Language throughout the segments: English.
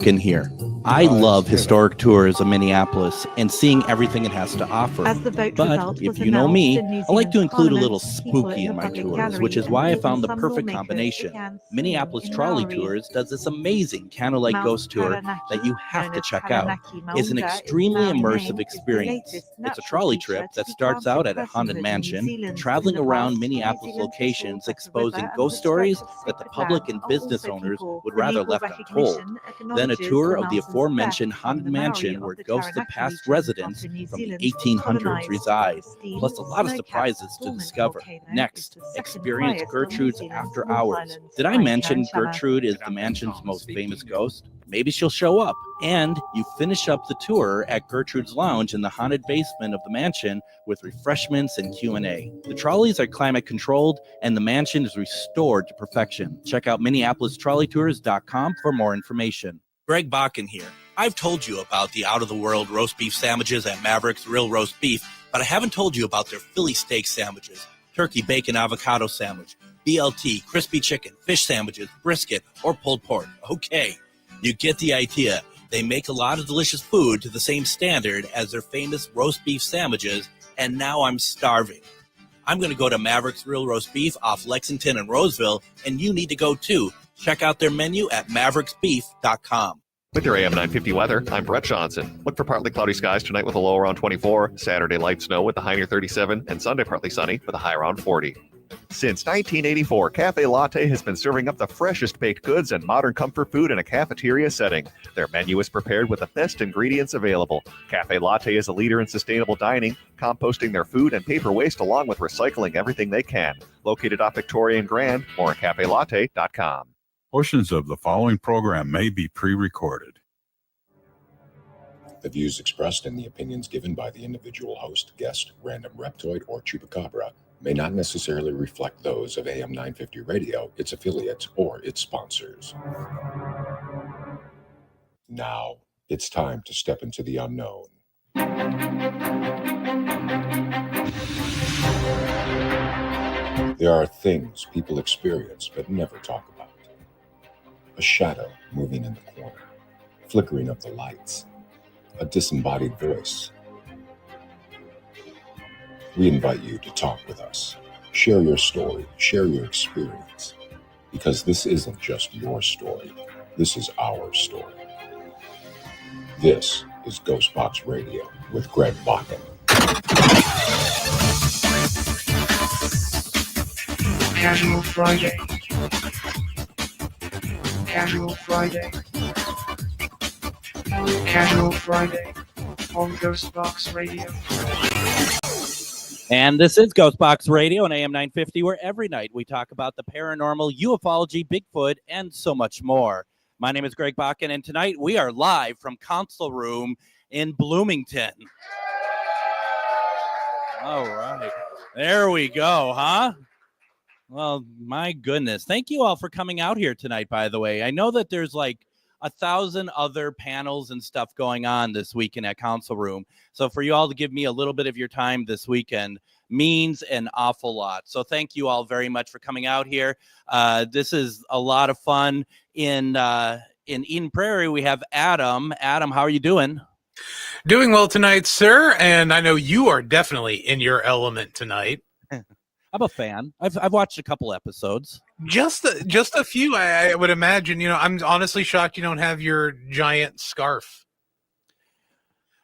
In here. I love historic tours of Minneapolis and seeing everything it has to offer. But if you know me, I like to include a little spooky in my tours, which is why I found the perfect combination. Minneapolis Trolley Tours does this amazing candlelight ghost tour that you have to check out. It's an extremely immersive experience. It's a trolley trip that starts out at a haunted mansion, traveling around Minneapolis locations, exposing ghost stories that the public and business owners would rather left untold. Then a tour of the aforementioned haunted mansion where ghosts of past residents from the 1800s reside, plus a lot of surprises to discover. Next, experience Gertrude's After Hours. Did I mention Gertrude is the mansion's most famous ghost? Maybe she'll show up. And you finish up the tour at Gertrude's Lounge in the haunted basement of the mansion with refreshments and Q&A. The trolleys are climate controlled and the mansion is restored to perfection. Check out MinneapolisTrolleyTours.com for more information. Greg Bakun here. I've told you about the out-of-the-world roast beef sandwiches at Maverick's Real Roast Beef, but I haven't told you about their Philly steak sandwiches, turkey bacon avocado sandwich, BLT, crispy chicken, fish sandwiches, brisket, or pulled pork. Okay, you get the idea. They make a lot of delicious food to the same standard as their famous roast beef sandwiches, and now I'm starving. I'm going to go to Maverick's Real Roast Beef off Lexington and Roseville, and you need to go too. Check out their menu at mavericksbeef.com. With your AM 950 weather, I'm Brett Johnson. Look for partly cloudy skies tonight with a low around 24, Saturday light snow with a high near 37, and Sunday partly sunny with a high around 40. Since 1984, Cafe Latte has been serving up the freshest baked goods and modern comfort food in a cafeteria setting. Their menu is prepared with the best ingredients available. Cafe Latte is a leader in sustainable dining, composting their food and paper waste along with recycling everything they can. Located off Victoria and Grand, more at cafelatte.com. Portions of the following program may be pre-recorded. The views expressed and the opinions given by the individual host, guest, random reptoid, or chupacabra may not necessarily reflect those of AM 950 Radio, its affiliates, or its sponsors. Now, it's time to step into the unknown. There are things people experience but never talk about. A shadow moving in the corner, flickering of the lights, a disembodied voice. We invite you to talk with us. Share your story, share your experience, because this isn't just your story. This is our story. This is GhostBox Radio with Greg Bakun. Casual Friday. Casual Friday. Casual Friday on GhostBox Radio. And this is GhostBox Radio on AM 950, where every night we talk about the paranormal, ufology, Bigfoot, and so much more. My name is Greg Bakun, and tonight we are live from Council Room in Bloomington. All right. There we go, huh? Well, my goodness. Thank you all for coming out here tonight, by the way. I know that there's like 1,000 other panels and stuff going on this weekend at Council Room. So for you all to give me a little bit of your time this weekend means an awful lot. So thank you all very much for coming out here. This is a lot of fun. In Eden Prairie, we have Adam. Adam, how are you doing? Doing well tonight, sir. And I know you are definitely in your element tonight. I'm a fan. I've watched a couple episodes. Just a few, I would imagine. You know, I'm honestly shocked you don't have your giant scarf.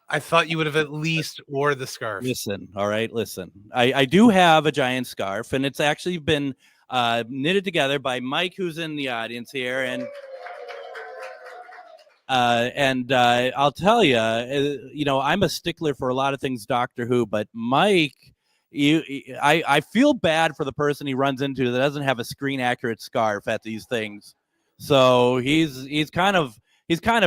I thought you would have at least wore the scarf. Listen, all right, listen. I do have a giant scarf, and it's actually been knitted together by Mike, who's in the audience here, and I'll tell you, I'm a stickler for a lot of things Doctor Who, but Mike. I feel bad for the person he runs into that doesn't have a screen accurate scarf at these things. So he's kind of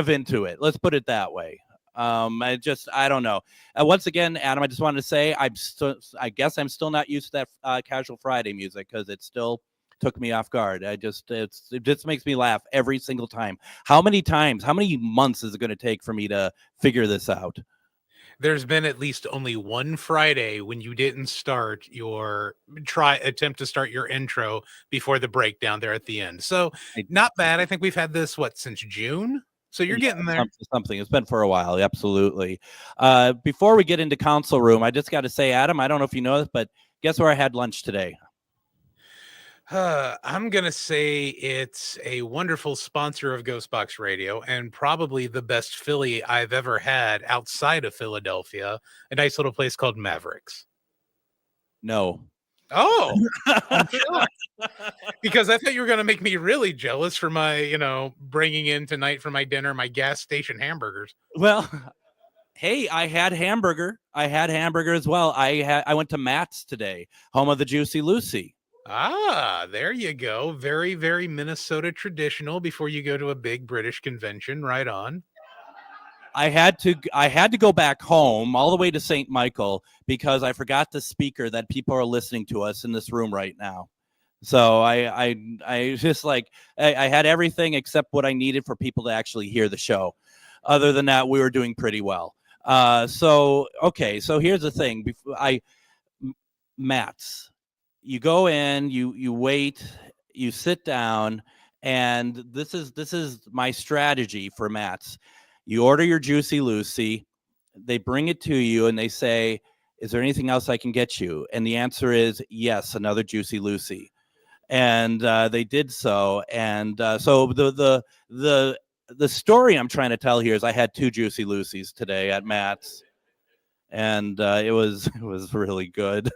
into it. Let's put it that way. I don't know. Once again, Adam, I just wanted to say I guess I'm still not used to that Casual Friday music because it still took me off guard. It just makes me laugh every single time. How many months is it going to take for me to figure this out? There's been at least only one Friday when you didn't start your attempt to start your intro before the breakdown there at the end. So not bad. I think we've had this, since June? So you're getting there. Something. It's been for a while. Absolutely. Before we get into council room, I just got to say, Adam, I don't know if you know this, but guess where I had lunch today? I'm going to say it's a wonderful sponsor of GhostBox Radio and probably the best Philly I've ever had outside of Philadelphia, a nice little place called Mavericks. No. Oh, I'm shocked. Because I thought you were going to make me really jealous for my, bringing in tonight for my dinner, my gas station hamburgers. Well, hey, I had hamburger. I had hamburger as well. I went to Matt's today, home of the Juicy Lucy. Ah, there you go. Very, very Minnesota traditional before you go to a big British convention. Right on. I had to go back home all the way to St. Michael because I forgot the speaker that people are listening to us in this room right now. So I just I had everything except what I needed for people to actually hear the show. Other than that, we were doing pretty well. So here's the thing. Matt's, you go in, you wait, you sit down, and this is my strategy for Matt's. You order your Juicy Lucy, they bring it to you, and they say, "Is there anything else I can get you?" And the answer is yes, another Juicy Lucy. And they did so. And so the story I'm trying to tell here is I had 2 Juicy Lucy's today at Matt's, and it was really good.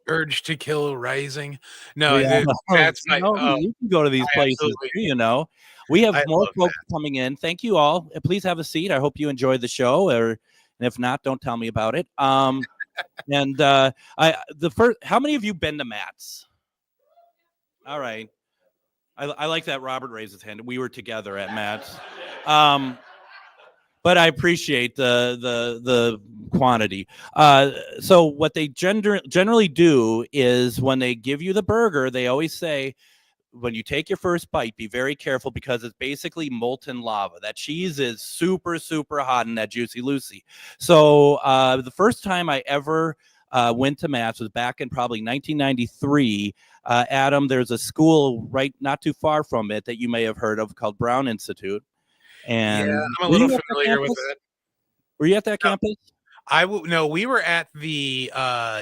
Urge to kill rising. No, Yeah. that's my. You can go to these places. Absolutely. We have more folks that. coming in. Thank you all. Please have a seat. I hope you enjoyed the show, and if not, don't tell me about it. And how many of you been to Matt's? All right. I like that Robert raised his hand. We were together at Matt's. But I appreciate the quantity. So what they generally do is when they give you the burger, they always say, when you take your first bite, be very careful because it's basically molten lava. That cheese is super, super hot in that Juicy Lucy. So the first time I ever went to Matt's was back in probably 1993. Adam, there's a school not too far from it that you may have heard of called Brown Institute. And yeah, I'm a little familiar with it. Were you at that campus? No, we were at the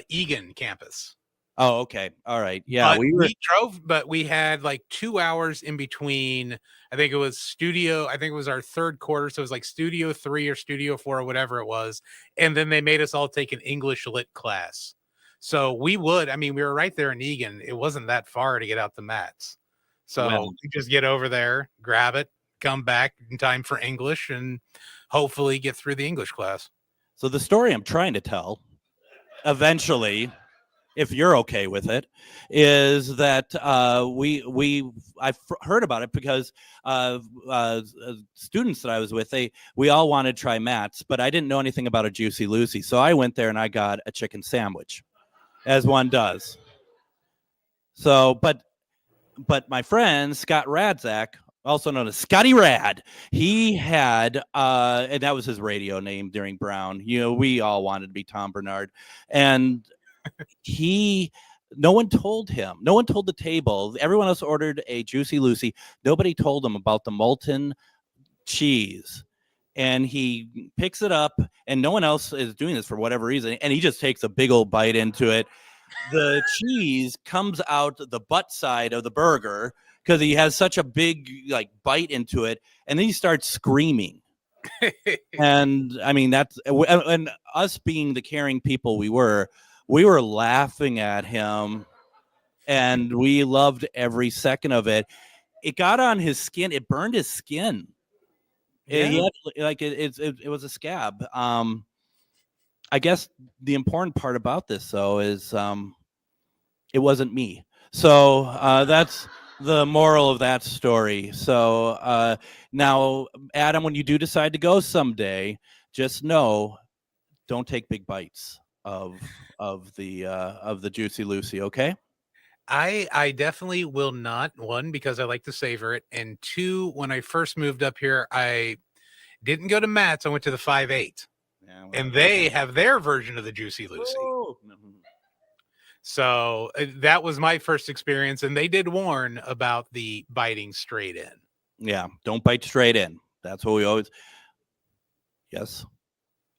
Egan campus. Oh, okay. All right. Yeah, we drove, but we had like 2 hours in between. I think it was our third quarter. So it was like Studio 3 or Studio 4 or whatever it was. And then they made us all take an English lit class. So we were right there in Egan. It wasn't that far to get out the Matt's. So we just get over there, grab it, come back in time for English, and hopefully get through the English class. So the story I'm trying to tell, eventually, if you're okay with it, is that I've heard about it because students that I was with, we all wanted to try Matt's, but I didn't know anything about a Juicy Lucy, so I went there and I got a chicken sandwich, as one does. So, but my friend Scott Radzak, also known as Scotty Rad, he had, and that was his radio name during Brown. We all wanted to be Tom Bernard, and no one told him. No one told the table. Everyone else ordered a Juicy Lucy. Nobody told him about the molten cheese. And he picks it up, and no one else is doing this for whatever reason. And he just takes a big old bite into it. The cheese comes out the butt side of the burger because he has such a big bite into it. And then he starts screaming. And I mean, and us being the caring people we were laughing at him, and we loved every second of it. It got on his skin. It burned his skin. Yeah. It was a scab. I guess the important part about this, though, is it wasn't me. So that's the moral of that story. So now, Adam, when you do decide to go someday, just know, don't take big bites of the Juicy Lucy, okay? I definitely will not. One, because I like to savor it, and two, when I first moved up here, I didn't go to Matt's. I went to the 5-8, and they have their version of the Juicy Lucy. Oh. So that was my first experience, and they did warn about the biting straight in. Yeah, don't bite straight in. That's what we always. Yes.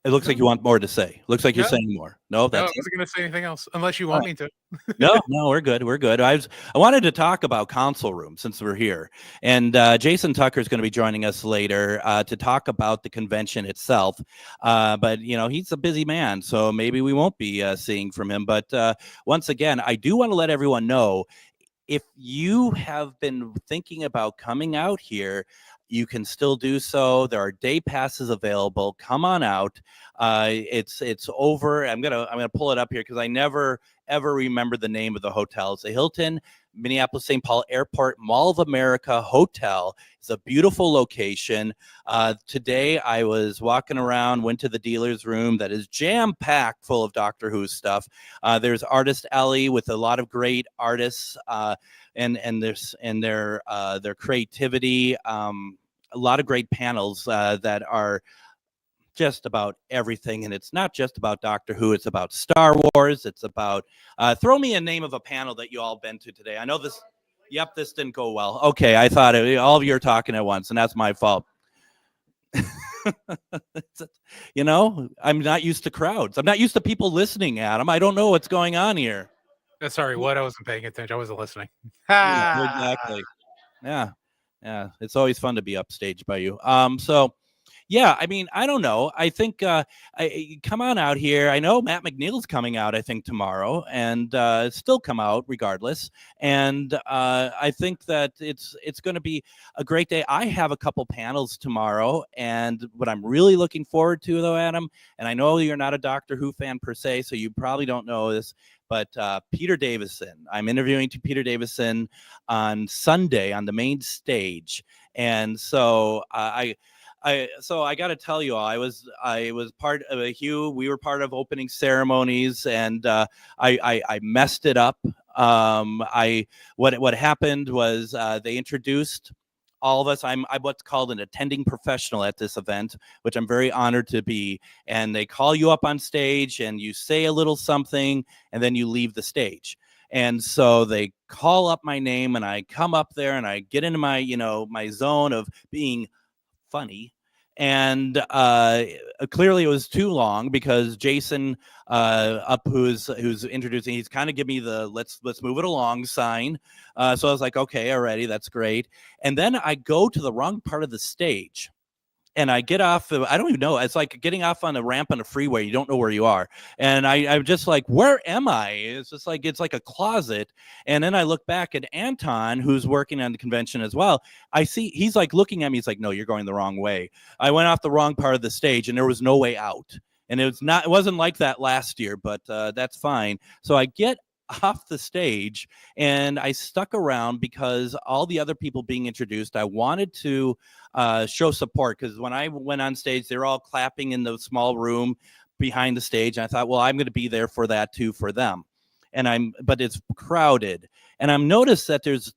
It looks like you want more to say. Looks like you're saying more. No, No, I that's it. wasn't going to say anything else unless you want me to. No, we're good. We're good. I wanted to talk about console room since we're here, and Jason Tucker is going to be joining us later to talk about the convention itself. But he's a busy man, so maybe we won't be seeing from him. But once again, I do want to let everyone know, if you have been thinking about coming out here, you can still do so. There are day passes available. Come on out. It's over. I'm gonna pull it up here because I never ever remember the name of the hotel. It's the Hilton Minneapolis St. Paul Airport Mall of America Hotel. It's a beautiful location. Today I was walking around, went to the dealer's room that is jam-packed full of Doctor Who stuff. There's Artist Alley with a lot of great artists and their creativity. A lot of great panels that are just about everything, and it's not just about Doctor Who. It's about Star Wars. It's about throw me a name of a panel that you all been to today. I know this. Yep, this didn't go well. Okay, I thought all of you are talking at once, and that's my fault. I'm not used to crowds. I'm not used to people listening, Adam. I don't know what's going on here. Sorry, what? I wasn't paying attention. I wasn't listening. Yeah, exactly. Yeah. It's always fun to be upstaged by you. So. Yeah, I mean, I don't know. I think come on out here. I know Matt McNeil's coming out, I think, tomorrow, and still come out regardless. And I think that it's going to be a great day. I have a couple panels tomorrow, and what I'm really looking forward to, though, Adam, and I know you're not a Doctor Who fan per se, so you probably don't know this, but Peter Davison. I'm interviewing Peter Davison on Sunday on the main stage, and so I got to tell you all, I was part of Hugh. We were part of opening ceremonies, and I messed it up. What happened was they introduced all of us. I'm what's called an attending professional at this event, which I'm very honored to be. And they call you up on stage, and you say a little something, and then you leave the stage. And so they call up my name, and I come up there, and I get into my my zone of being funny. And clearly it was too long because Jason who's introducing, he's kind of give me the let's move it along sign. So I was like, okay, already, that's great. And then I go to the wrong part of the stage. And I get off, I don't even know. It's like getting off on a ramp on a freeway. You don't know where you are. And I'm just like, where am I? It's just like, it's like a closet. And then I look back at Anton, who's working on the convention as well. I see, he's like looking at me. He's like, no, you're going the wrong way. I went off the wrong part of the stage and there was no way out. And it wasn't like that last year, but that's fine. So I get off the stage and I stuck around because all the other people being introduced, I wanted to show support, because when I went on stage, they're all clapping in the small room behind the stage. And I thought, well, I'm going to be there for that too, for them. But it's crowded, and I'm noticed that there's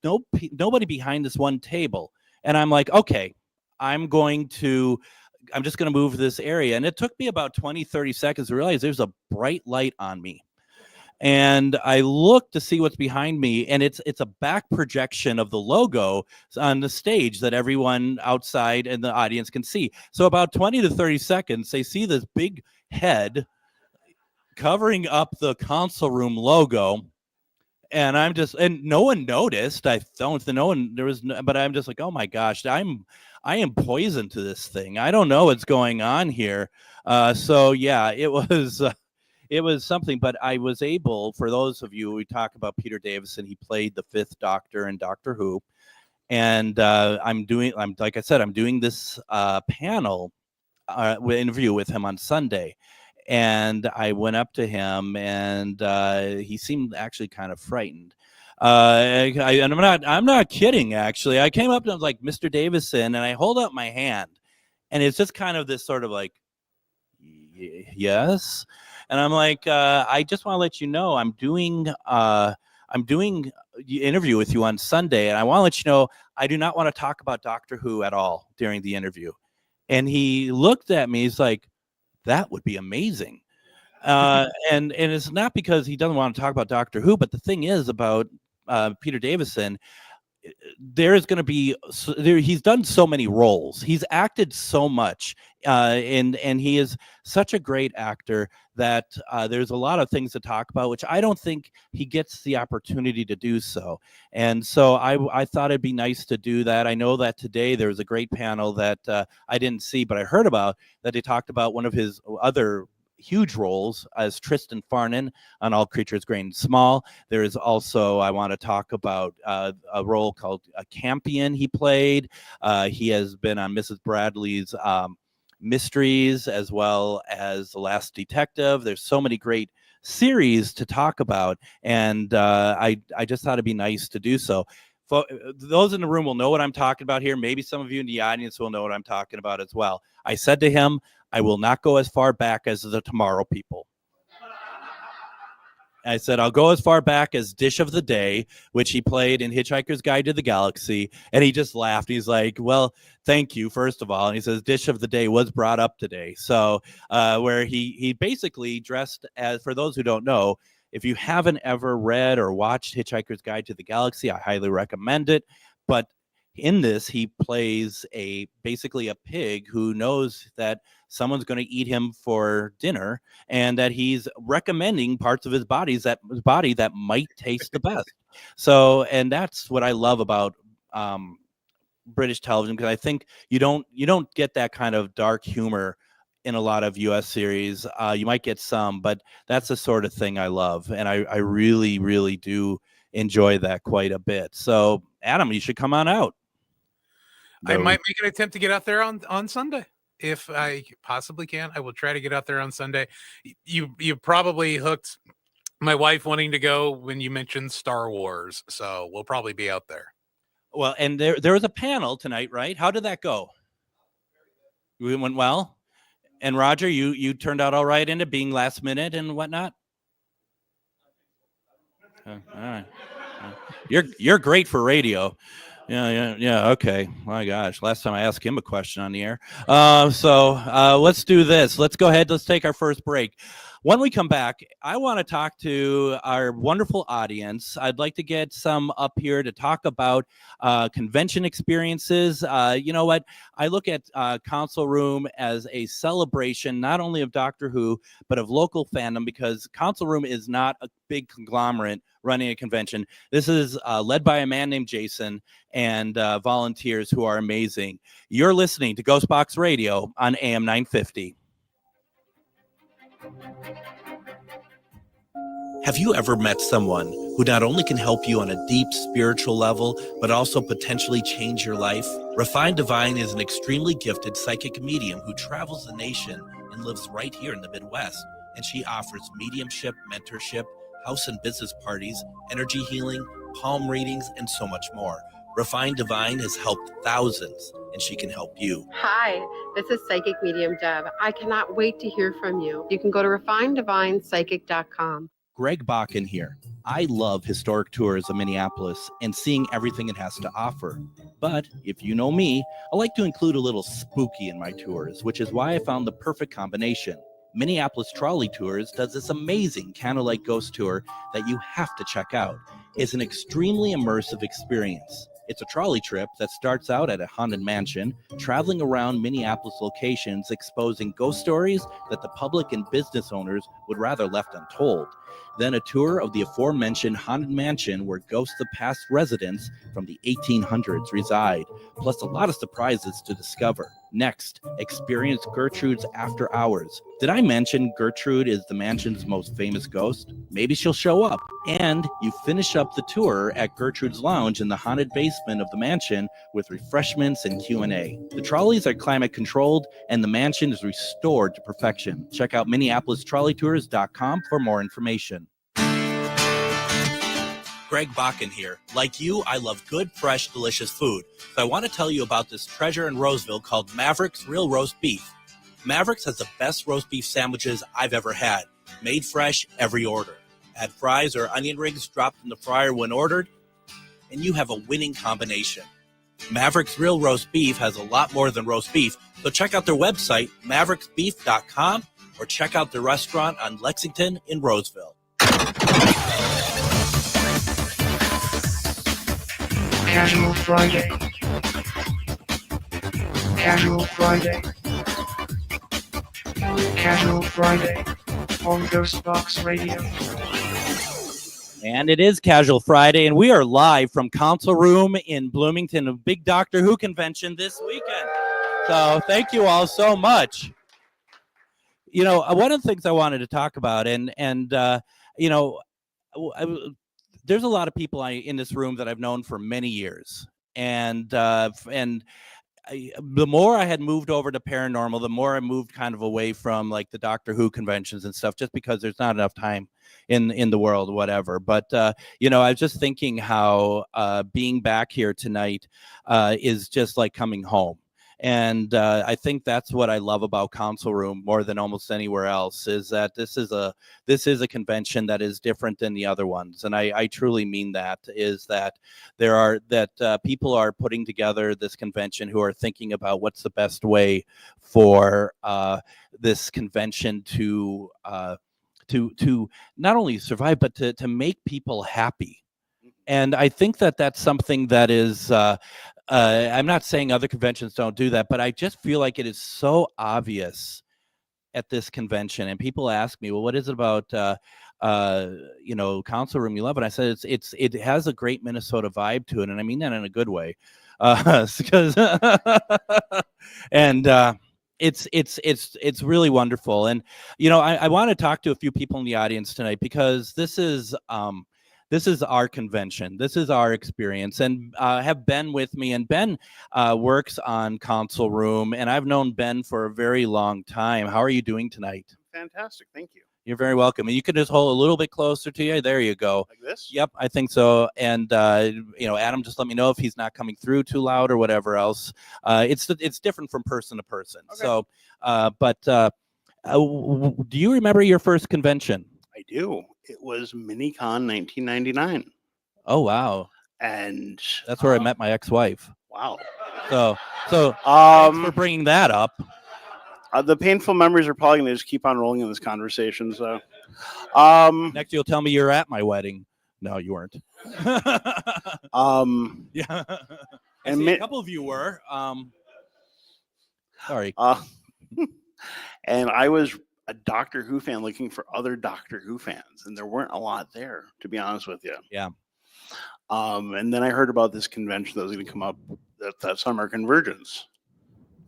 nobody behind this one table. And I'm like, okay, I'm just going to move this area. And it took me about 20-30 seconds to realize there's a bright light on me. And I look to see what's behind me, and it's a back projection of the logo on the stage that everyone outside in the audience can see. So about 20 to 30 seconds, they see this big head covering up the console room logo. And and no one noticed. But I'm just like, oh my gosh, I am poison to this thing. I don't know what's going on here. So yeah, it was something, but I was able, for those of you, we talk about Peter Davison, he played the Fifth Doctor in Doctor Who. And I'm doing this panel interview with him on Sunday. And I went up to him, and he seemed actually kind of frightened. And I'm not kidding, actually. I came up to him, like, Mr. Davison, and I hold up my hand, and it's just kind of this sort of like, yes. And I'm like, I just want to let you know I'm doing an interview with you on Sunday, and I want to let you know I do not want to talk about Doctor Who at all during the interview. And he looked at me. He's like, that would be amazing. And it's not because he doesn't want to talk about Doctor Who, but the thing is about Peter Davison, there's going to be he's done so many roles, he's acted so much, and he is such a great actor that there's a lot of things to talk about, which I don't think he gets the opportunity to do so. And so I thought it'd be nice to do that. I know that today there was a great panel that I didn't see, but I heard about, that they talked about one of his other huge roles as Tristan Farnon on All Creatures Great and Small. There is also, I want to talk about a role called a Campion he played. He has been on Mrs. Bradley's Mysteries, as well as The Last Detective. There's so many great series to talk about, and I just thought it'd be nice to do so. Those in the room will know what I'm talking about here. Maybe some of you in the audience will know what I'm talking about as well. I said to him, I will not go as far back as the Tomorrow People. I said, I'll go as far back as Dish of the Day, which he played in Hitchhiker's Guide to the Galaxy. And he just laughed. He's like, well, thank you, first of all. And he says, Dish of the Day was brought up today. So where he basically dressed as, for those who don't know, if you haven't ever read or watched Hitchhiker's Guide to the Galaxy, I highly recommend it. But in this, he plays basically a pig who knows that someone's going to eat him for dinner, and that he's recommending parts of his body that might taste the best. So, and that's what I love about British television, because I think you don't get that kind of dark humor in a lot of US series. You might get some, but that's the sort of thing I love, and I really, really do enjoy that quite a bit. So, Adam, you should come on out. I might make an attempt to get out there on Sunday. If I possibly can, I will try to get out there on Sunday. You probably hooked my wife wanting to go when you mentioned Star Wars, so we'll probably be out there. Well, and there was a panel tonight, right? How did that go? It went well. And Roger, you turned out all right into being last minute and whatnot. All right. You're great for radio. Yeah. Okay. My gosh. Last time I asked him a question on the air. So let's do this. Let's go ahead. Let's take our first break. When we come back, I want to talk to our wonderful audience. I'd like to get some up here to talk about convention experiences. You know what? I look at Council Room as a celebration, not only of Doctor Who, but of local fandom, because Council Room is not a big conglomerate running a convention. This is led by a man named Jason and volunteers who are amazing. You're listening to GhostBox Radio on AM 950. Have you ever met someone who not only can help you on a deep spiritual level, but also potentially change your life? Refined Divine is an extremely gifted psychic medium who travels the nation and lives right here in the Midwest. And she offers mediumship, mentorship, house and business parties, energy healing, palm readings, and so much more. Refined Divine has helped thousands, and she can help you. Hi, this is Psychic Medium Deb. I cannot wait to hear from you. You can go to refineddivinepsychic.com. Greg Bakun here. I love historic tours of Minneapolis and seeing everything it has to offer. But if you know me, I like to include a little spooky in my tours, which is why I found the perfect combination. Minneapolis Trolley Tours does this amazing candlelight ghost tour that you have to check out. It's an extremely immersive experience. It's a trolley trip that starts out at a haunted mansion, traveling around Minneapolis locations, exposing ghost stories that the public and business owners would rather left untold. Then a tour of the aforementioned haunted mansion where ghosts of past residents from the 1800s reside, plus a lot of surprises to discover. Next, experience Gertrude's After Hours. Did I mention Gertrude is the mansion's most famous ghost? Maybe she'll show up. And you finish up the tour at Gertrude's Lounge in the haunted basement of the mansion with refreshments and Q&A. The trolleys are climate controlled and the mansion is restored to perfection. Check out MinneapolisTrolleyTours.com for more information. Greg Bakun here. Like you, I love good, fresh, delicious food. So I want to tell you about this treasure in Roseville called Maverick's Real Roast Beef. Maverick's has the best roast beef sandwiches I've ever had. Made fresh every order. Add fries or onion rings dropped in the fryer when ordered, and you have a winning combination. Maverick's Real Roast Beef has a lot more than roast beef, so check out their website, mavericksbeef.com, or check out their restaurant on Lexington in Roseville. Casual Friday. Casual Friday. Casual Friday on GhostBox Radio. And it is Casual Friday, and we are live from Council Room in Bloomington, a big Doctor Who convention this weekend. So thank you all so much. You know, one of the things I wanted to talk about, and you know, there's a lot of people in this room that I've known for many years, and the more I had moved over to paranormal, the more I moved kind of away from like the Doctor Who conventions and stuff, just because there's not enough time in the world, whatever. But you know, I was just thinking how being back here tonight is just like coming home. And I think that's what I love about Council Room more than almost anywhere else, is that this is a convention that is different than the other ones. And I truly mean that, is that people are putting together this convention who are thinking about what's the best way for this convention to not only survive, but to make people happy. And I think that that's something that is, I'm not saying other conventions don't do that, but I just feel like it is so obvious at this convention. And people ask me, well, what is it about, you know, Council Room you love? And I said, it has a great Minnesota vibe to it. And I mean that in a good way. Because and it's really wonderful. And, you know, I want to talk to a few people in the audience tonight, because this is our convention. This is our experience. And have Ben with me. And Ben works on Council Room. And I've known Ben for a very long time. How are you doing tonight? Fantastic. Thank you. You're very welcome. And you can just hold a little bit closer to you. There you go. Like this? Yep, I think so. And, you know, Adam, just let me know if he's not coming through too loud or whatever else. It's different from person to person. Okay. So, do you remember your first convention? I do. It was MiniCon 1999. Oh, wow. And that's where I met my ex-wife. Wow. So thanks for bringing that up. The painful memories are probably going to just keep on rolling in this conversation. So, next you'll tell me you're at my wedding. No, you weren't. Yeah. And a couple of you were. Sorry. And I was a Doctor Who fan looking for other Doctor Who fans, and there weren't a lot there, to be honest with you. Yeah. And then I heard about this convention that was going to come up that summer, Convergence.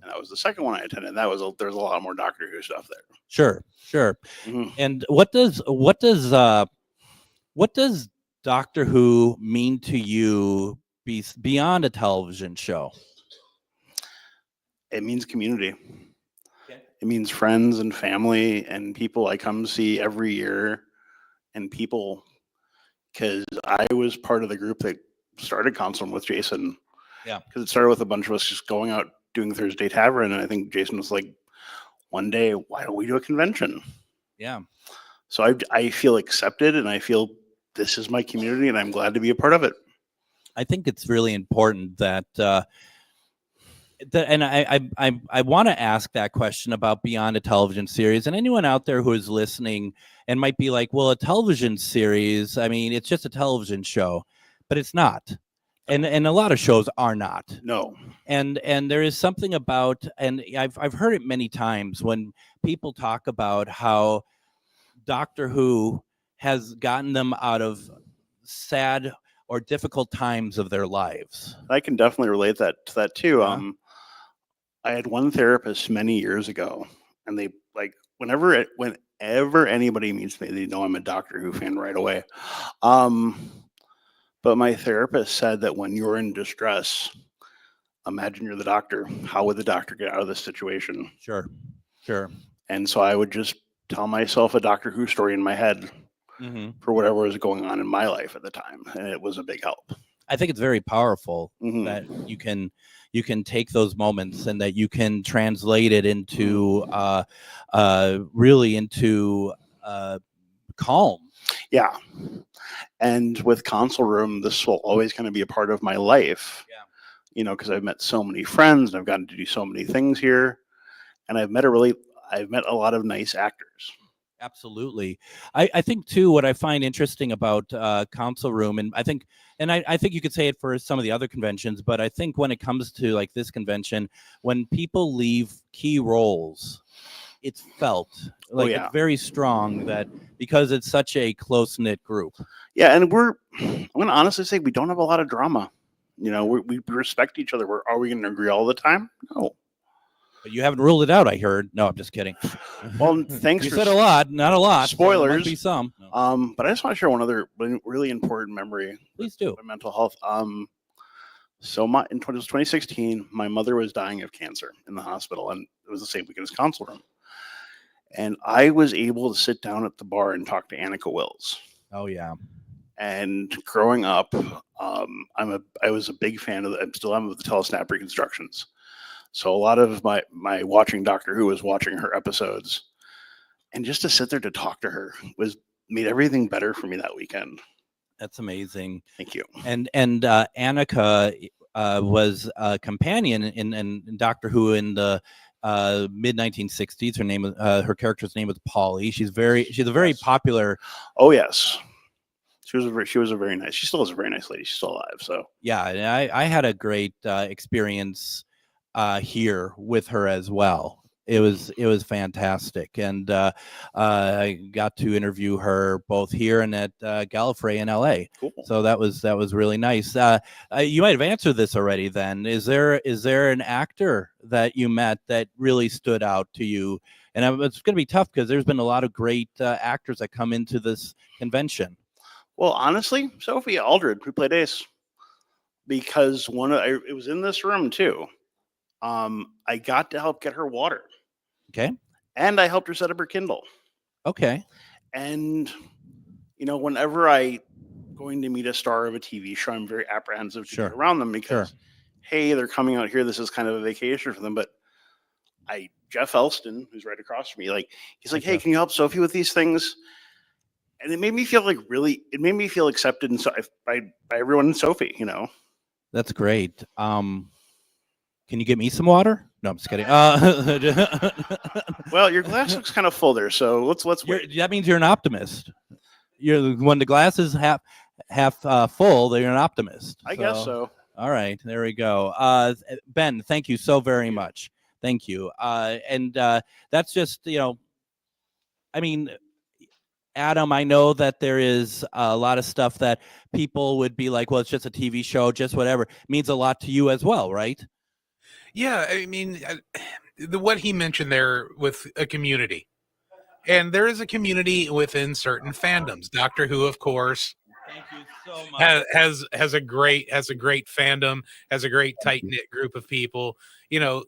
And that was the second one I attended. There's a lot more Doctor Who stuff there. Sure. Mm-hmm. And what does Doctor Who mean to you beyond a television show? It means community. Okay. It means friends and family and people I come see every year, and people, because I was part of the group that started Council with Jason. Yeah. Because it started with a bunch of us just going out doing Thursday Tavern, and I think Jason was like, one day, why don't we do a convention? Yeah. So I feel accepted, and I feel this is my community, and I'm glad to be a part of it. I think it's really important that and I want to ask that question about beyond a television series, and anyone out there who is listening and might be like, well, a television series, I mean, it's just a television show, but it's not. And a lot of shows are not. No. And there is something about, and I've heard it many times when people talk about how Doctor Who has gotten them out of sad or difficult times of their lives. I can definitely relate to that too. Yeah. I had one therapist many years ago, and they like whenever anybody meets me, they know I'm a Doctor Who fan right away. But my therapist said that when you're in distress, imagine you're the Doctor. How would the Doctor get out of this situation? Sure. And so I would just tell myself a Doctor Who story in my head for whatever was going on in my life at the time, and it was a big help. I think it's very powerful that you can take those moments and that you can translate it into really into calm. Yeah. And with Council Room, this will always kind of be a part of my life. Yeah. You know, because I've met so many friends and I've gotten to do so many things here, and I've met a lot of nice actors. Absolutely. I think too, what I find interesting about Council Room, and I think you could say it for some of the other conventions, but I think when it comes to like this convention, when people leave key roles, it's felt like it's very strong that because it's such a close-knit group. Yeah, and I'm gonna honestly say we don't have a lot of drama. You know, we respect each other. Are we gonna agree all the time? No. But you haven't ruled it out, I heard. No, I'm just kidding. Well, thanks. You said a lot, not a lot. Spoilers. So there might be some. No. But I just want to share one other really important memory. Please do. My mental health. So in 2016, my mother was dying of cancer in the hospital, and it was the same weekend as Council Room. And I was able to sit down at the bar and talk to Annika Wills. Oh yeah. And growing up, I was a big fan of I still am of the Telesnap reconstructions. So a lot of my watching Doctor Who was watching her episodes, and just to sit there to talk to her made everything better for me that weekend. That's amazing. Thank you. And Annika was a companion in Doctor Who in the mid 1960s. Her character's name was Polly. She's a very popular. Oh yes. She was a very nice. She still is a very nice lady. She's still alive. So yeah, and I had a great experience here with her as well. It was fantastic, and I got to interview her both here and at Gallifrey in LA. Cool. So that was really nice. You might have answered this already. Then is there an actor that you met that really stood out to you? And it's going to be tough because there's been a lot of great actors that come into this convention. Well, honestly, Sophia Aldred, who played Ace, because it was in this room too. I got to help get her water. Okay. And I helped her set up her Kindle. Okay. And, whenever I going to meet a star of a TV show, I'm very apprehensive to get around them because, hey, they're coming out here. This is kind of a vacation for them. But Jeff Elston, who's right across from me, he's like, hey, can you help Sophie with these things? And it made me feel accepted by everyone in Sophie, That's great. Can you get me some water? No, I'm just kidding. Well, your glass looks kind of full there, so let's wait. That means you're an optimist. When the glass is half full, then you're an optimist. I guess so. All right, there we go. Ben, thank you so very much. Thank you. And that's just Adam, I know that there is a lot of stuff that people would be like, well, it's just a TV show, just whatever. It means a lot to you as well, right? Yeah, I mean, what he mentioned there with a community, and there is a community within certain fandoms. Doctor Who, of course, thank you so much. has a great fandom, has a great tight knit group of people. You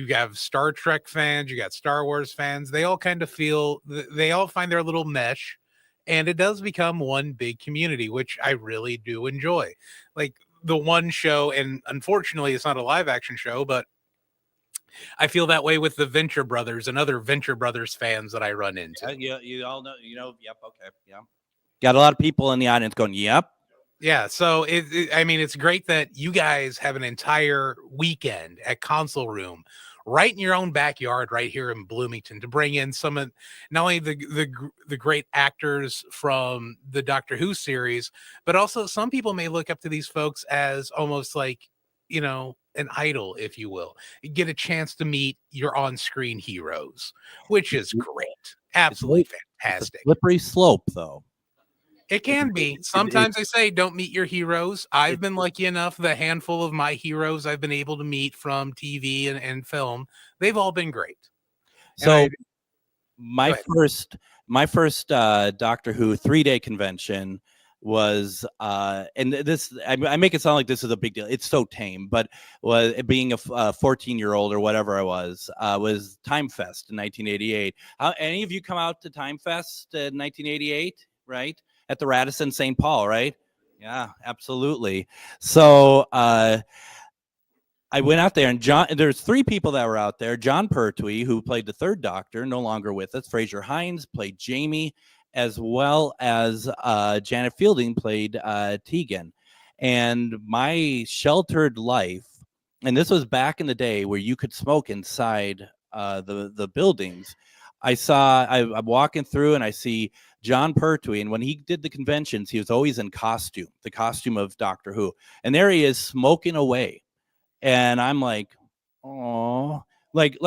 have Star Trek fans, you got Star Wars fans. They all kind of they all find their little mesh, and it does become one big community, which I really do enjoy. Like the one show, and unfortunately, it's not a live action show, but I feel that way with the Venture Brothers and other Venture Brothers fans that I run into. You all know, yep, okay, yeah. Got a lot of people in the audience going, yep. Yeah, so it's great that you guys have an entire weekend at Console Room right in your own backyard right here in Bloomington to bring in some of not only the great actors from the Doctor Who series, but also some people may look up to these folks as almost like, an idol, if you will. You get a chance to meet your on-screen heroes, which is great. Absolutely fantastic. It's a slippery slope, though. It can be. Sometimes I say don't meet your heroes. I've been lucky enough, the handful of my heroes I've been able to meet from TV and film, they've all been great. So my first Doctor Who 3-day convention was and this I make it sound like this is a big deal. It's so tame, but was being a 14-year-old or whatever I was Time Fest in 1988. Any of you come out to Time Fest in 1988, right? At the Radisson St. Paul, right? Yeah, absolutely. So I went out there, and there's 3 people that were out there. John Pertwee, who played the 3rd Doctor, no longer with us. Fraser Hines played Jamie, as well as Janet Fielding played Tegan. And my sheltered life, and this was back in the day where you could smoke inside the buildings. I'm walking through and I see John Pertwee, and when he did the conventions, he was always in costume, the costume of Doctor Who, and there he is smoking away, and I'm like, oh, like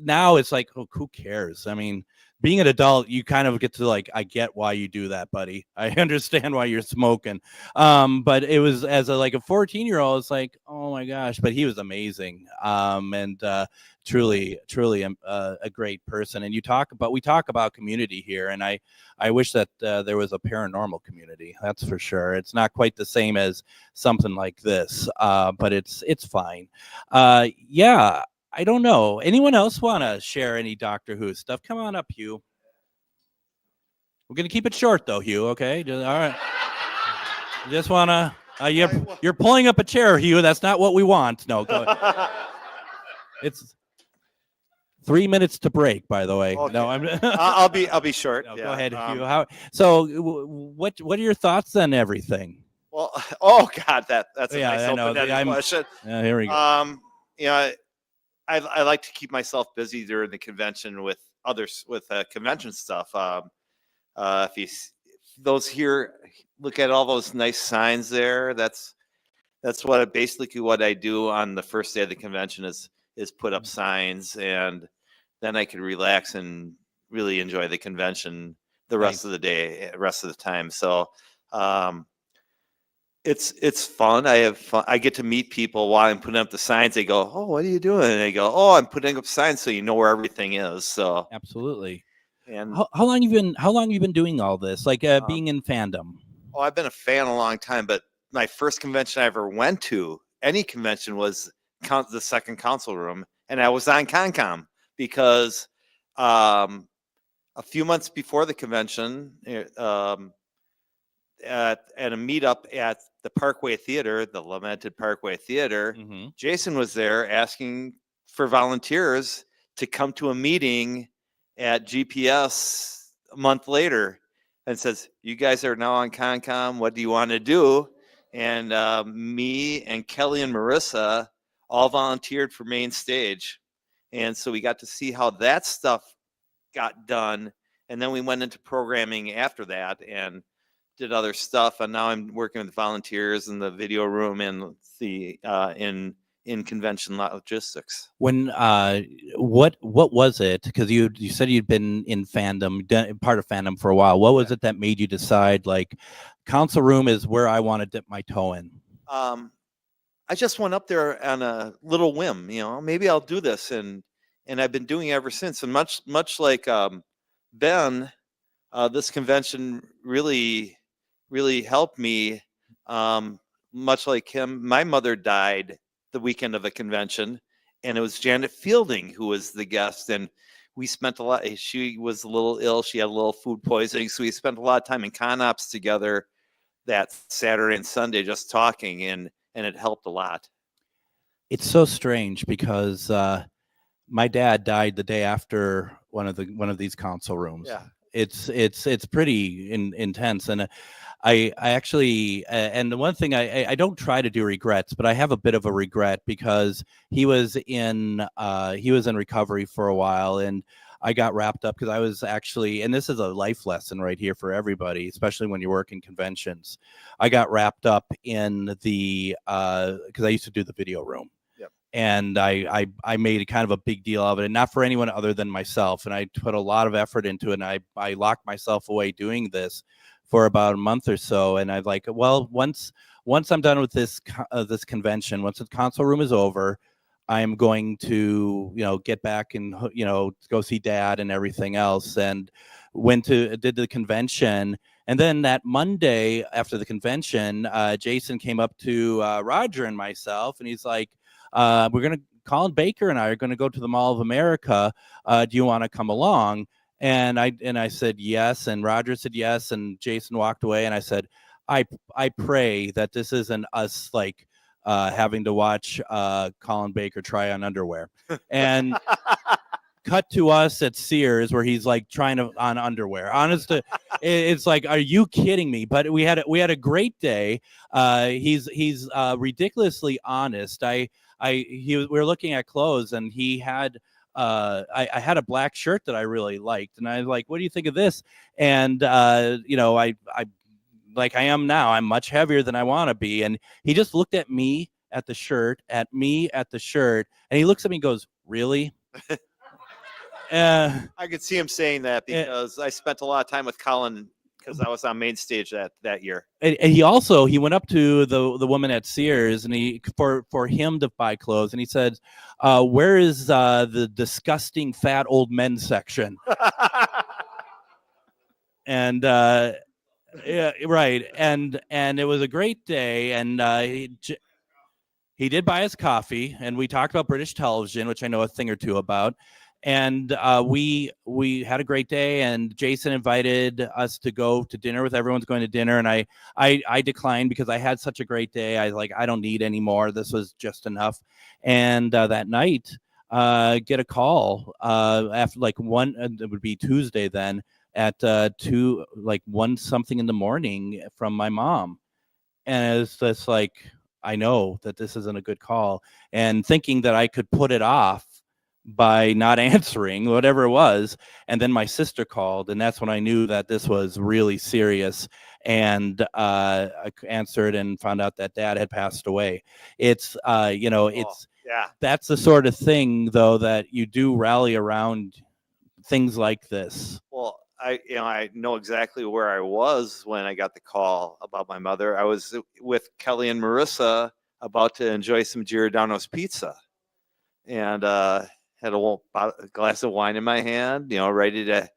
now it's like, oh, who cares? I mean, being an adult, you kind of get to like, I get why you do that, buddy. I understand why you're smoking. But it was as a 14-year-old, it's like, oh my gosh, but he was amazing. And truly a great person. And we talk about community here, and I wish that there was a paranormal community. That's for sure. It's not quite the same as something like this, but it's fine. Yeah. I don't know. Anyone else want to share any Doctor Who stuff? Come on up, Hugh. We're gonna keep it short, though, Hugh. Okay. All right. Just wanna. You're pulling up a chair, Hugh. That's not what we want. No. Go ahead. It's 3 minutes to break, by the way. Okay. No, I'll be short. No, yeah. Go ahead, Hugh. What are your thoughts on everything? Well, oh God, that's a Yeah, nice I know. open-ended question. Here we go. I like to keep myself busy during the convention with others with convention stuff. If those here, look at all those nice signs there. That's basically what I do on the first day of the convention is put up signs, and then I can relax and really enjoy the convention the rest of the day, rest of the time. So it's fun. I have fun. I get to meet people while I'm putting up the signs. They go, "Oh, what are you doing?" And I go, "Oh, I'm putting up signs so you know where everything is." So absolutely. And how long have you been doing all this? Like being in fandom? Oh, I've been a fan a long time, but my first convention I ever went to, any convention, was the second console room, and I was on ConCom because a few months before the convention, at a meetup at the Parkway Theater, the lamented Parkway Theater, Jason was there asking for volunteers to come to a meeting at GPS a month later, and says, "You guys are now on ConCom. What do you want to do?" And me and Kelly and Marissa all volunteered for main stage, and so we got to see how that stuff got done. And then we went into programming after that and did other stuff, and now I'm working with volunteers in the video room and the in convention logistics. When what was it? Because you said you'd been in fandom, part of fandom for a while. What was it that made you decide like console room is where I want to dip my toe in? I just went up there on a little whim, maybe I'll do this, and I've been doing it ever since. And much like Ben, this convention really helped me. Much like him, my mother died the weekend of the convention, and it was Janet Fielding who was the guest, and we spent a lot. She was a little ill. She had a little food poisoning, so we spent a lot of time in ConOps together that Saturday and Sunday just talking, and it helped a lot. It's so strange because my dad died the day after one of these console rooms. Yeah. It's pretty intense, and I actually and the one thing I don't try to do regrets, but I have a bit of a regret because he was in recovery for a while, and I got wrapped up because I was actually, and this is a life lesson right here for everybody, especially when you work in conventions. I got wrapped up in the because I used to do the video room. And I made kind of a big deal of it, and not for anyone other than myself. And I put a lot of effort into it, and I locked myself away doing this for about a month or so. And I'm like, well, once I'm done with this convention, once the console room is over, I'm going to get back and go see Dad and everything else. And did the convention, and then that Monday after the convention, Jason came up to Roger and myself, and he's like, Colin Baker and I are going to go to the Mall of America. Do you want to come along? And I said yes, and Roger said yes, and Jason walked away, and I said, I pray that this isn't us like having to watch Colin Baker try on underwear. And cut to us at Sears where he's like trying to on underwear. It's like, are you kidding me? But we had a great day. He's ridiculously honest. We were looking at clothes, and he had I had a black shirt that I really liked, and I was like, what do you think of this? And I like I am now, I'm much heavier than I want to be. And he just looked at me at the shirt, and he looks at me and goes, really? I could see him saying that because I spent a lot of time with Colin because I was on main stage that year. And he went up to the woman at Sears, and he for him to buy clothes, and he said, where is the disgusting fat old men section? And yeah, right. And it was a great day, and he did buy us coffee, and we talked about British television, which I know a thing or two about. And we had a great day, and Jason invited us to go to dinner with everyone's going to dinner. And I declined because I had such a great day. I was like, I don't need any more. This was just enough. And that night, get a call after like one, it would be Tuesday then, at 1 something in the morning from my mom. And it's just like, I know that this isn't a good call, and thinking that I could put it off by not answering whatever it was. And then my sister called, and that's when I knew that this was really serious. And I answered and found out that Dad had passed away. It's that's the sort of thing though that you do rally around things like this. Well, I know exactly where I was when I got the call about my mother. I was with Kelly and Marissa about to enjoy some Giordano's pizza, and had a glass of wine in my hand, ready to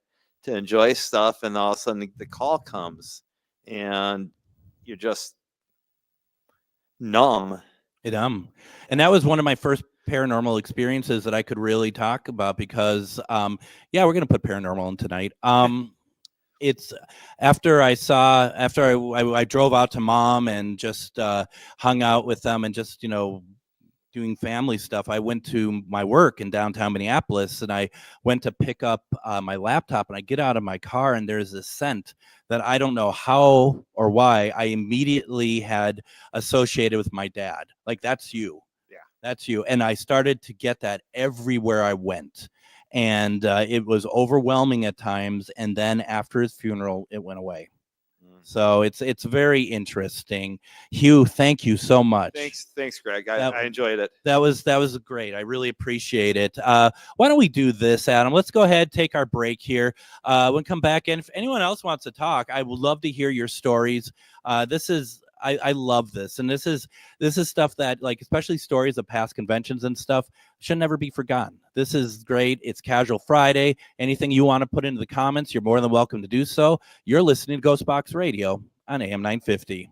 enjoy stuff. And all of a sudden the call comes, and you're just numb. And that was one of my first paranormal experiences that I could really talk about because we're going to put paranormal in tonight. It's after I drove out to Mom and just hung out with them and just doing family stuff. I went to my work in downtown Minneapolis, and I went to pick up my laptop, and I get out of my car, and there's this scent that I don't know how or why I immediately had associated with my dad. Like, that's you. Yeah. That's you. And I started to get that everywhere I went. And it was overwhelming at times. And then after his funeral, it went away. So it's very interesting. Hugh, thank you so much. Thanks, Greg. I enjoyed it. That was great. I really appreciate it. Why don't we do this, Adam? Let's go ahead, take our break here. We'll come back in. If anyone else wants to talk, I would love to hear your stories. I love this, and this is stuff that, like, especially stories of past conventions and stuff, should never be forgotten. This is great. It's Casual Friday. Anything you want to put into the comments, you're more than welcome to do so. You're listening to GhostBox Radio on AM 950.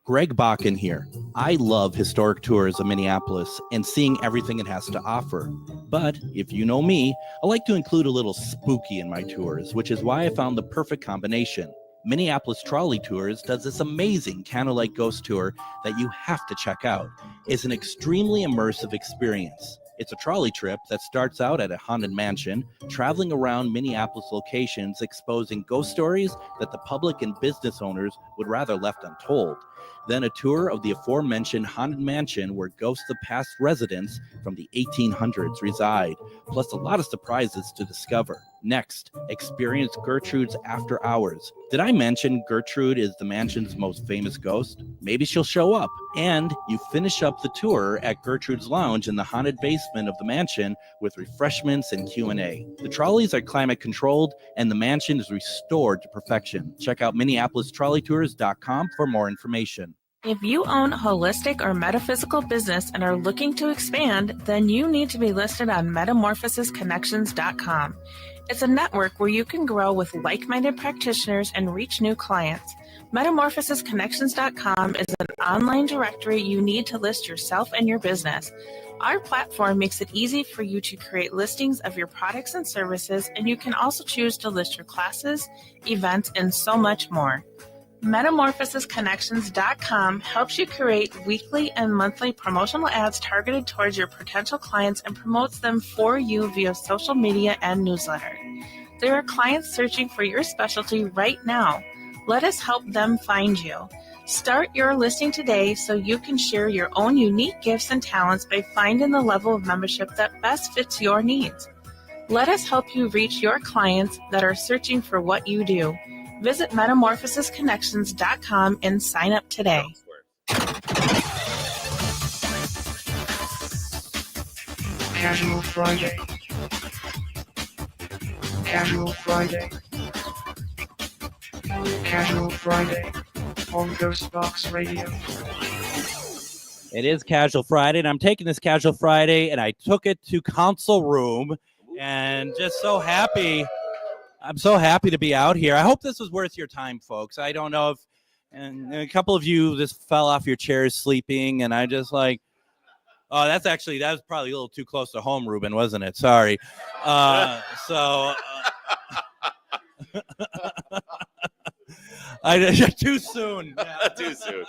Greg Bakun here. I love historic tours of Minneapolis and seeing everything it has to offer. But if you know me, I like to include a little spooky in my tours, which is why I found the perfect combination. Minneapolis Trolley Tours does this amazing candlelight ghost tour that you have to check out. It's an extremely immersive experience. It's a trolley trip that starts out at a haunted mansion, traveling around Minneapolis locations, exposing ghost stories that the public and business owners would rather left untold. Then a tour of the aforementioned haunted mansion where ghosts of past residents from the 1800s reside, plus a lot of surprises to discover. Next, experience Gertrude's After Hours. Did I mention Gertrude is the mansion's most famous ghost? Maybe she'll show up. And you finish up the tour at Gertrude's Lounge in the haunted basement of the mansion with refreshments and Q&A. The trolleys are climate controlled, and the mansion is restored to perfection. Check out MinneapolisTrolleyTours.com for more information. If you own a holistic or metaphysical business and are looking to expand, then you need to be listed on MetamorphosisConnections.com. It's a network where you can grow with like-minded practitioners and reach new clients. MetamorphosisConnections.com is an online directory you need to list yourself and your business. Our platform makes it easy for you to create listings of your products and services, and you can also choose to list your classes, events, and so much more. MetamorphosisConnections.com helps you create weekly and monthly promotional ads targeted towards your potential clients and promotes them for you via social media and newsletter. There are clients searching for your specialty right now. Let us help them find you. Start your listing today so you can share your own unique gifts and talents by finding the level of membership that best fits your needs. Let us help you reach your clients that are searching for what you do. Visit metamorphosisconnections.com and sign up today. Casual Friday. Casual Friday. Casual Friday on GhostBox Radio. It is Casual Friday, and I'm taking this Casual Friday, and I took it to Council Room, and just so happy. I'm so happy to be out here. I hope this was worth your time, folks. I don't know if, and a couple of you just fell off your chairs sleeping, and I just like, oh, that was probably a little too close to home, Ruben, wasn't it? Sorry. Too soon. Too soon.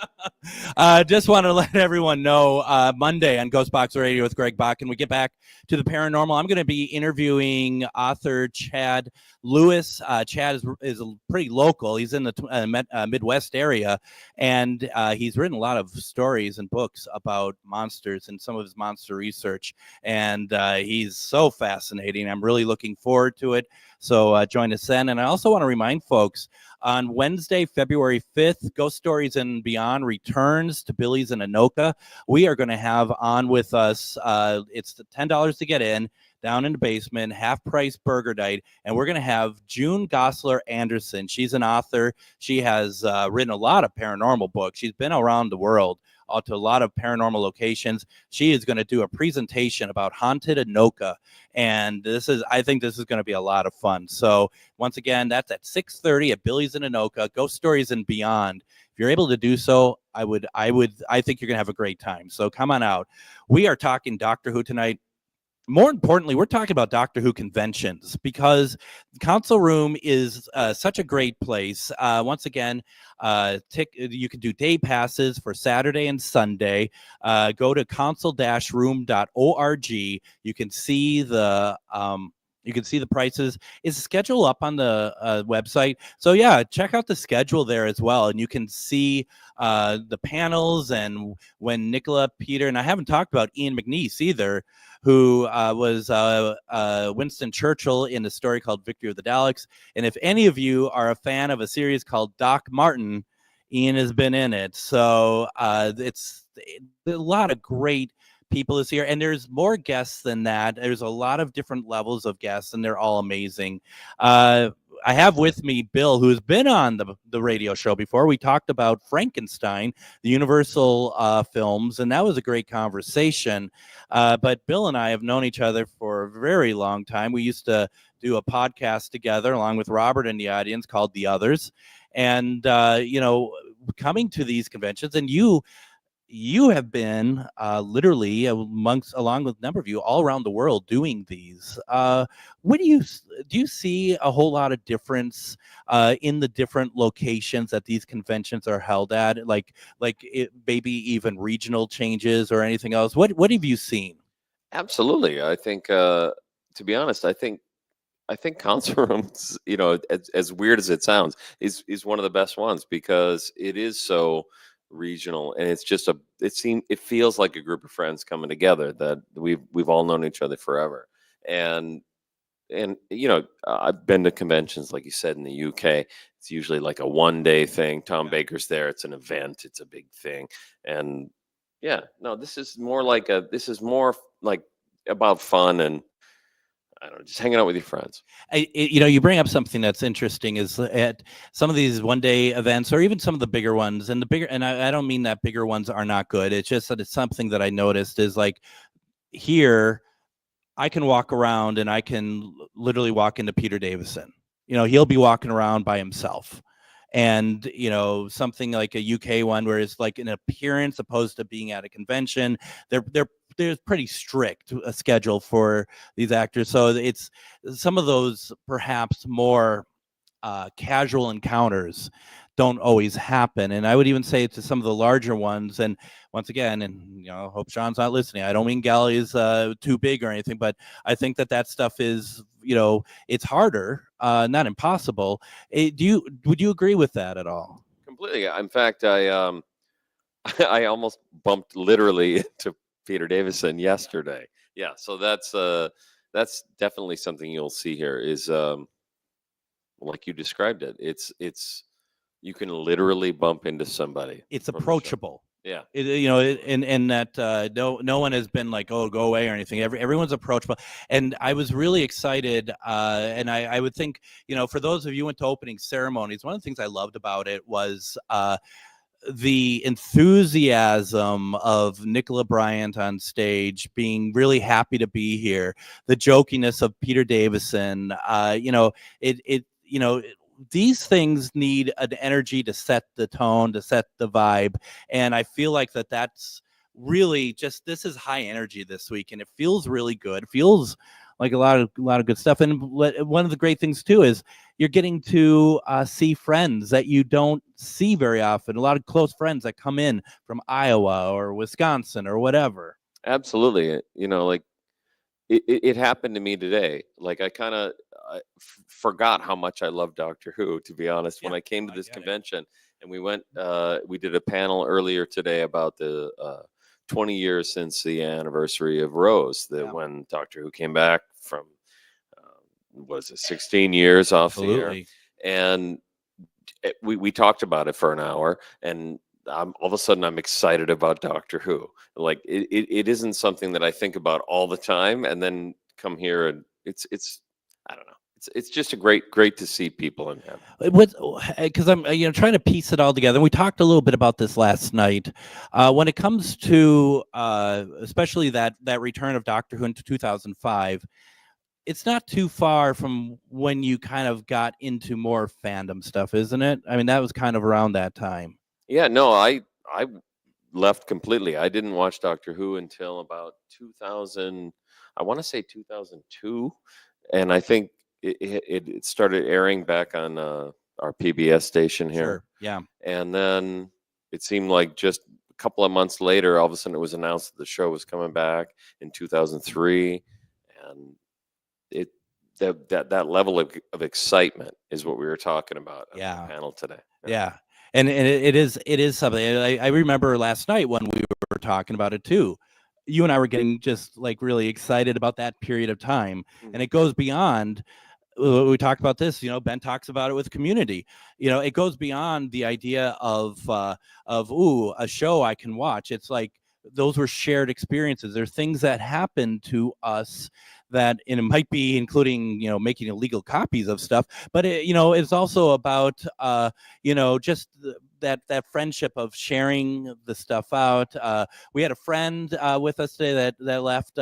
Just want to let everyone know Monday on GhostBox Radio with Greg Bakun, we get back to the paranormal. I'm going to be interviewing author Chad Lewis. Chad is pretty local. He's in the Midwest area, and he's written a lot of stories and books about monsters and some of his monster research. And he's so fascinating. I'm really looking forward to it. So join us then. And I also want to remind folks, on Wednesday, February 5th, Ghost Stories and Beyond returns to Billy's in Anoka. We are going to have on with us, it's $10 to get in, down in the basement, half-price burger night, and we're going to have June Gosler Anderson. She's an author. She has written a lot of paranormal books. She's been around the world to a lot of paranormal locations. She is going to do a presentation about haunted Anoka, and I think this is going to be a lot of fun. So once again, that's at 6:30 at Billy's in Anoka. Ghost Stories and Beyond. If you're able to do so, I think you're going to have a great time. So come on out. We are talking Doctor Who tonight. More importantly, we're talking about Doctor Who conventions, because Council Room is such a great place. Once again, you can do day passes for Saturday and Sunday. Go to council-room.org. You can see the prices. Is the schedule up on the website? So yeah, check out the schedule there as well, and you can see the panels and when Nicola, Peter, and I haven't talked about Ian McNeice either, who was Winston Churchill in a story called Victory of the Daleks. And if any of you are a fan of a series called Doc Martin, Ian has been in it. So it's a lot of great people this year, and there's more guests than that. There's a lot of different levels of guests, and they're all amazing. I have with me Bill, who's been on the radio show before. We talked about Frankenstein, the Universal films, and that was a great conversation. But Bill and I have known each other for a very long time. We used to do a podcast together along with Robert in the audience called The Others. And, coming to these conventions, and you have been literally along with a number of you all around the world doing these. What do you see a whole lot of difference in the different locations that these conventions are held at? Like maybe even regional changes or anything else? What have you seen? Absolutely. I think, to be honest, I think Council Rooms, as weird as it sounds, is one of the best ones, because it is so regional, and it's just it feels like a group of friends coming together that we've all known each other forever. And I've been to conventions, like you said, in the UK. It's usually like a one-day thing. Tom Baker's there. It's an event. It's a big thing. And this is more like about fun and, I don't know, just hanging out with your friends. You bring up something that's interesting, is at some of these one-day events, or even some of the bigger ones, and I don't mean that bigger ones are not good. It's just that it's something that I noticed is like here, I can walk around and I can literally walk into Peter Davison. He'll be walking around by himself. And, something like a UK one where it's like an appearance opposed to being at a convention, there's pretty strict a schedule for these actors. So it's some of those perhaps more casual encounters don't always happen. And I would even say to some of the larger ones, and once again, and I hope Sean's not listening, I don't mean Galley is too big or anything, but I think that stuff is, it's harder, not impossible. Would you agree with that at all? completely. In fact, I I almost bumped literally into Peter Davison yesterday. Yeah, so that's definitely something you'll see here. Is like you described it. It's you can literally bump into somebody. It's from the show. approachable. Yeah. And that no one has been like, oh, go away or anything. Everyone's approachable, and I was really excited. And I would think, for those of you who went to opening ceremonies, one of the things I loved about it was the enthusiasm of Nicola Bryant on stage, being really happy to be here, the jokiness of Peter Davison. These things need an energy to set the tone, to set the vibe, and I feel like that's really just, this is high energy this week, and it feels really good. It feels like a lot of good stuff. And one of the great things too is you're getting to see friends that you don't see very often. A lot of close friends that come in from Iowa or Wisconsin or whatever. Absolutely. Like it happened to me today. Like I kind of forgot how much I love Doctor Who, to be honest, when I came to this convention. And we did a panel earlier today about the 20 years since the anniversary of Rose, when Doctor Who came back from, was it 16 years off the air? And we talked about it for an hour, and all of a sudden I'm excited about Doctor Who. Like it isn't something that I think about all the time, and then come here and it's I don't know. It's just great to see people in heaven. Because I'm trying to piece it all together. We talked a little bit about this last night. When it comes to especially that return of Doctor Who into 2005, it's not too far from when you kind of got into more fandom stuff, isn't it? I mean, that was kind of around that time. Yeah, no, I left completely. I didn't watch Doctor Who until about 2000. I want to say 2002, and I think it started airing back on our PBS station here. Sure, yeah. And then it seemed like just a couple of months later, all of a sudden it was announced that the show was coming back in 2003, and that level of excitement is what we were talking about on the panel today. Yeah. And it is something. I remember last night when we were talking about it too. You and I were getting just like really excited about that period of time, and it goes beyond. We talked about this. Ben talks about it with Community. It goes beyond the idea of a show I can watch. It's like those were shared experiences. There are things that happen to us that, and it might be including, making illegal copies of stuff, but it's also about, just that friendship of sharing the stuff out. We had a friend with us today that left,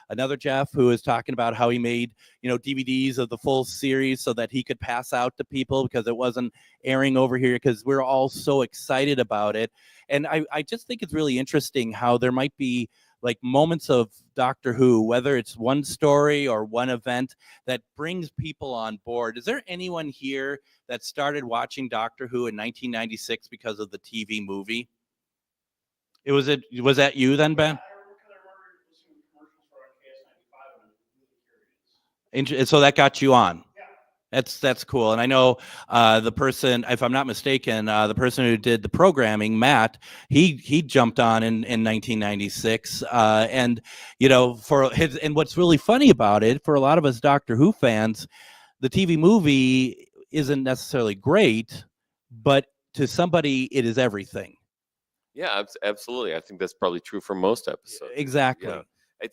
another Jeff, who was talking about how he made, DVDs of the full series so that he could pass out to people because it wasn't airing over here, because we're all so excited about it. And I just think it's really interesting how there might be like moments of Doctor Who, whether it's one story or one event that brings people on board. Is there anyone here that started watching Doctor Who in 1996 because of the TV movie? Was that you then, Ben? And so that got you on. That's cool. And I know the person, if I'm not mistaken, the person who did the programming, Matt, he jumped on in 1996. And for his, and what's really funny about it, for a lot of us Doctor Who fans, the TV movie isn't necessarily great, but to somebody it is everything. Yeah, absolutely. I think that's probably true for most episodes. Exactly. Yeah.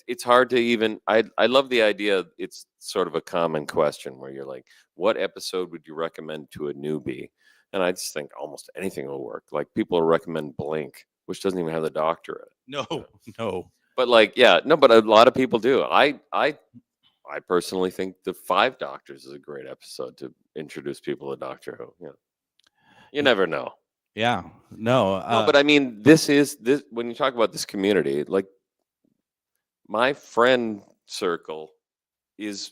It's hard to even. I love the idea. It's sort of a common question where you're like, what episode would you recommend to a newbie? And I just think almost anything will work. Like people recommend Blink, which doesn't even have the Doctor in it. No. But but a lot of people do. I personally think the 5 Doctors is a great episode to introduce people to Doctor Who. Yeah, you never know. Yeah, no. But I mean, this when you talk about this community, like my friend circle is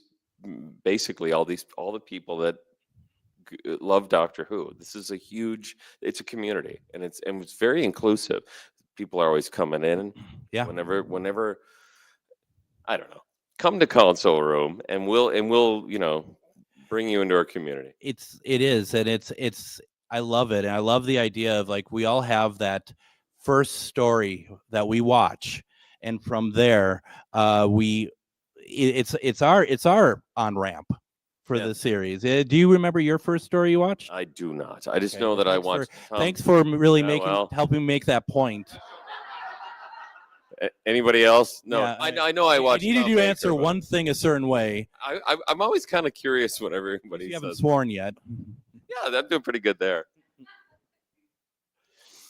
basically all the people that love Doctor Who. This is it's a community, and it's very inclusive. People are always coming in. Yeah. Whenever I don't know, come to Console Room, and we'll bring you into our community. It is, and it's I love it, and I love the idea of like we all have that first story that we watch, and from there, it's our on ramp for the series. Do you remember your first story you watched? I do not. I just know that I watched. Thanks for really helping make that point. Anybody else? No, Yeah, I know I watched. I needed you to answer one thing a certain way. I'm always kind of curious what everybody says. You haven't sworn yet. Yeah, I'm doing pretty good there.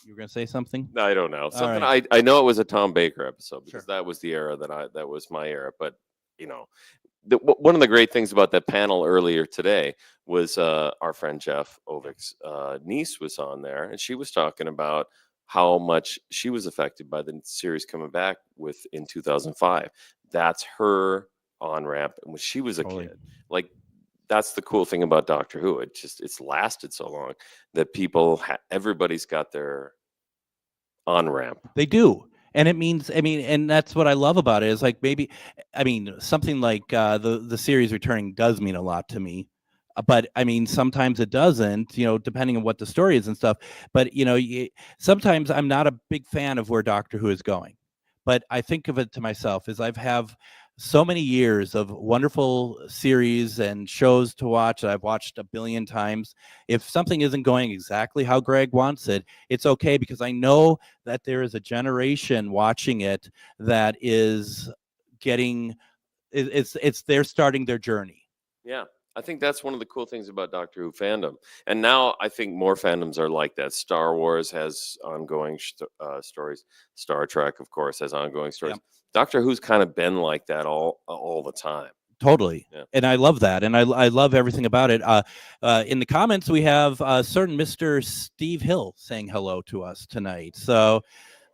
You were gonna say something? No, I don't know. Something right. I know it was a Tom Baker episode because that was the era that was my era. But you know, one of the great things about that panel earlier today was our friend Jeff Ovick's niece was on there, and she was talking about how much she was affected by the series coming back in 2005. That's her on ramp when she was a kid. Like, that's the cool thing about Doctor Who. It's lasted so long that everybody's got their on ramp. They do. And it means, and that's what I love about it is like something like the series returning does mean a lot to me. But sometimes it doesn't, depending on what the story is and stuff. But, sometimes I'm not a big fan of where Doctor Who is going. But I think of it to myself as I've so many years of wonderful series and shows to watch that I've watched a billion times. If something isn't going exactly how Greg wants it, it's okay because I know that there is a generation watching it that is they're starting their journey. Yeah. I think that's one of the cool things about Doctor Who fandom. And now I think more fandoms are like that. Star Wars has ongoing stories. Star Trek, of course, has ongoing stories. Yep. Doctor Who's kind of been like that all the time. Totally. Yeah. And I love that. And I love everything about it. In the comments, we have a certain Mr. Steve Hill saying hello to us tonight. So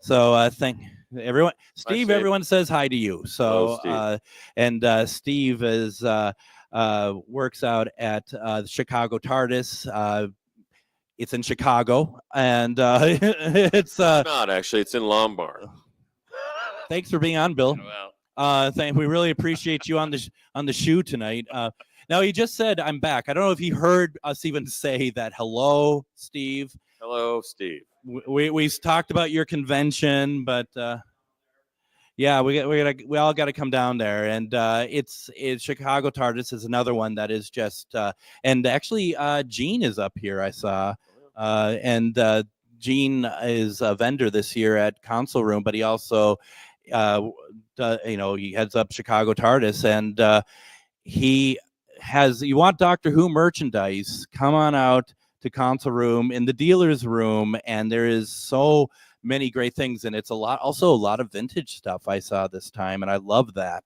thank everyone. Steve, everyone says hi to you. So, hello, Steve. Steve is... works out at the Chicago TARDIS. It's in Chicago, and it's not actually. It's in Lombard. Thanks for being on, Bill. We really appreciate you on the shoe tonight. Now he just said I'm back. I don't know if he heard us even say that. Hello, Steve. Hello, Steve. We talked about your convention, but. Yeah, we all got to come down there, and it's Chicago TARDIS is another one that is just and actually Gene is up here. I saw, and Gene is a vendor this year at Console Room, but he also he heads up Chicago TARDIS, and you want Doctor Who merchandise, come on out to Console Room in the dealer's room, and there is so many great things, and it's a lot of vintage stuff I saw this time, and I love that.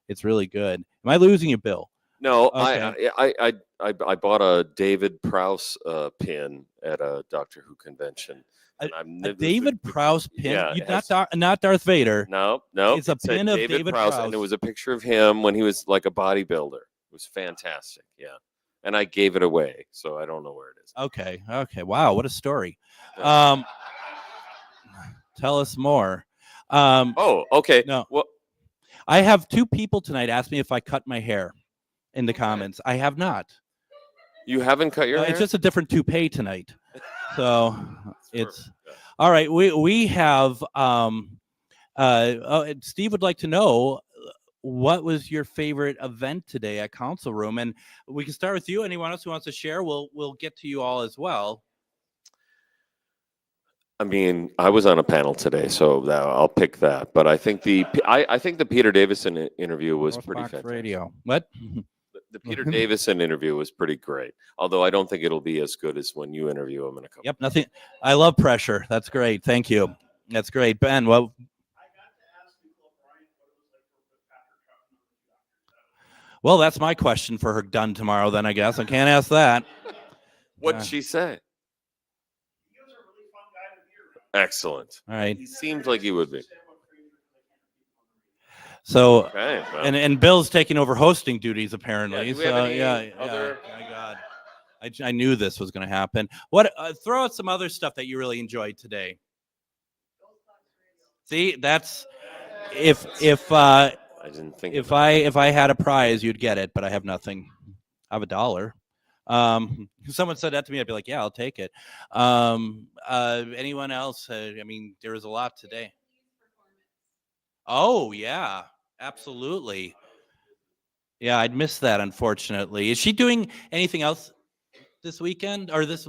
It's really good. Am I losing you, Bill? No, okay. I bought a David Prowse pin at a Doctor Who convention. A David Prowse pin? Yeah, not Darth Vader. No. It's a pin of David Prowse, and it was a picture of him when he was like a bodybuilder. It was fantastic. Yeah, and I gave it away, so I don't know where it is. Okay. Wow, what a story. Yeah. Tell us more. Okay. No. Well, I have two people tonight ask me if I cut my hair in the comments. I have not. You haven't cut your hair? It's just a different toupee tonight. So it's all right. We have Steve would like to know what was your favorite event today at Console Room, and we can start with you. Anyone else who wants to share, we'll get to you all as well. I was on a panel today, so I'll pick that. But I think the Peter Davison interview was pretty fantastic. Radio. What? The Peter Davison interview was pretty great. Although I don't think it'll be as good as when you interview him in a couple. Yep. Nothing. I love pressure. That's great. Thank you. That's great, Ben. Well. Well, that's my question for her done tomorrow. Then I guess I can't ask that. What'd she say? Excellent. All right. He seems like he would be. So, okay, well. and Bill's taking over hosting duties apparently. Yeah, my God, I knew this was going to happen. What? Throw out some other stuff that you really enjoyed today. See, that's if I didn't think if I had a prize, you'd get it, but I have nothing. I have $1. Someone said that to me, I'd be like, yeah, I'll take it. Anyone else? I mean, there was a lot today. Oh, yeah, absolutely. Yeah, I'd missed that, unfortunately. Is she doing anything else this weekend or this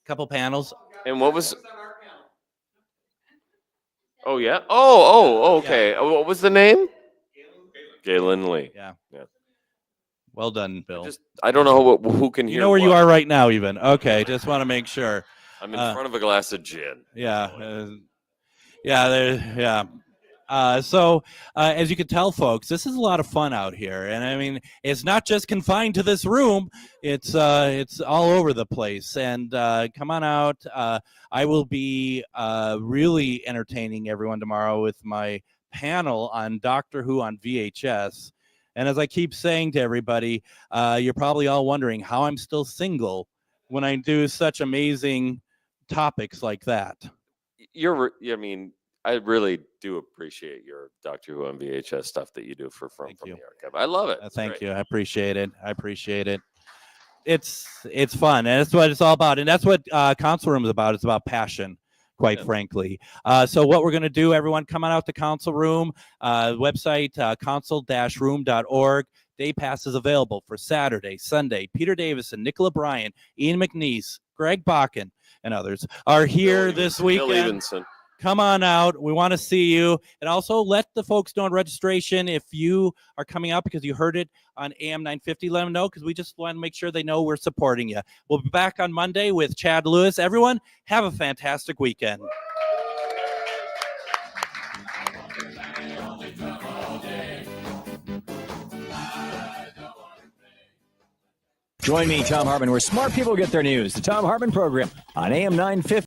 couple panels? And what was? Oh yeah. Oh, okay. Yeah. What was the name? Galen Lee. Yeah. Well done, Bill. I don't know who can hear. You know where you are right now, even. Okay, just want to make sure. I'm in front of a glass of gin. Yeah. Yeah. So as you can tell, folks, this is a lot of fun out here, and I mean, it's not just confined to this room. It's all over the place. And come on out. I will be really entertaining everyone tomorrow with my panel on Doctor Who on VHS. And as I keep saying to everybody, you're probably all wondering how I'm still single when I do such amazing topics like that. I mean, I really do appreciate your Doctor Who on VHS stuff that you do from the archive. I love it. Thank you. I appreciate it. It's fun, and that's what it's all about. And that's what Council Room is about. It's about passion, quite frankly. So what we're going to do, everyone, come on out to Council Room, website, council-room.org. Day pass is available for Saturday, Sunday. Peter Davison, Nicola Bryan, Ian McNeese, Greg Bakun, and others are here this weekend. Bill Evenson. Come on out. We want to see you. And also let the folks know in registration if you are coming out because you heard it on AM 950. Let them know because we just want to make sure they know we're supporting you. We'll be back on Monday with Chad Lewis. Everyone, have a fantastic weekend. Join me, Tom Hartman, where smart people get their news. The Tom Hartman Program on AM 950.